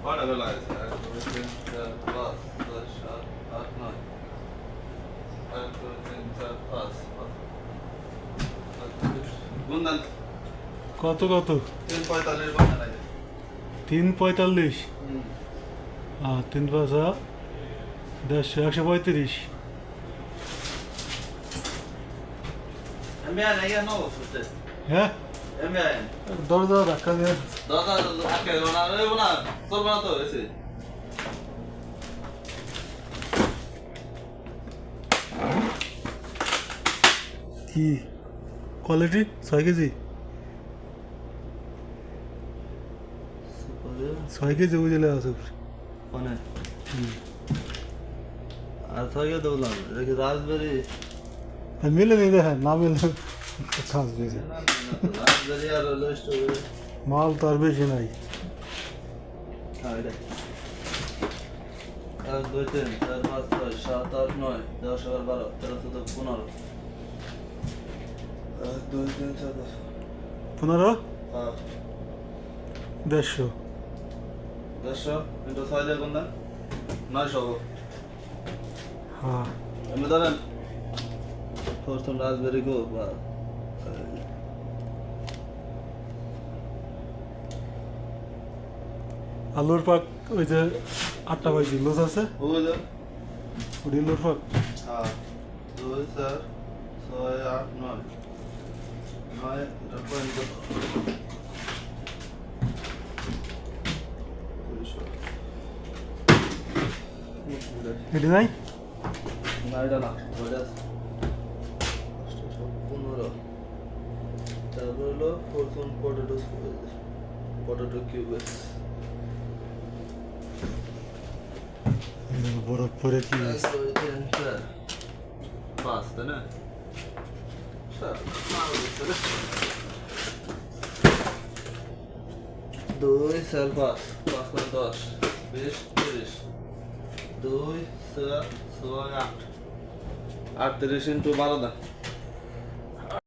কয়টা বেলা আছে? 1 2 3 4 5 6 7 8 9 1 2 3 4 5 গুনদান কত 345 বানা লাগে 345 3 5 135 আমি আর নাই না ওতে হ্যাঁ আমি আর দরজা ধাক্কা দিয়ে দাদা আকে না রে না চলবে না তো এসে কি কোয়ালিটি 6 কেজি 6 কেজি বুঝলে আছে মানে আর থাকে দৌলাম দেখি রাজবেরি মিলে नहीं देखा ना मिले खास बेचे রাজবেরি আর লিস্ট হবে माल तो और बेचे नहीं হ্যাঁ এটা 1 2 3 4 5 6 7 8 9 10 11 12 13 14 15 1 2 3 4 15 হ্যাঁ 150 100 into 6 দিয়ে গুণ দেন 900 हाँ আমি ধরেন প্রথম রাজবেরি গো বা আলুর পাক ওই যে 8টা বাজি লস আছে ওই যে ওই আলুর পাক হ্যাঁ 2 4 6 8 9 9 এটা পয়েন্ট এটি নাই না এটা না ওটা 15 তারপর হলো প্রথম পটেটো কিউবস বরফ পরে কি পাঁচ তাই না দুই চার পাঁচ পাঁচ পাঁচ 10 20 30 2 4 6 8 38 into 12 না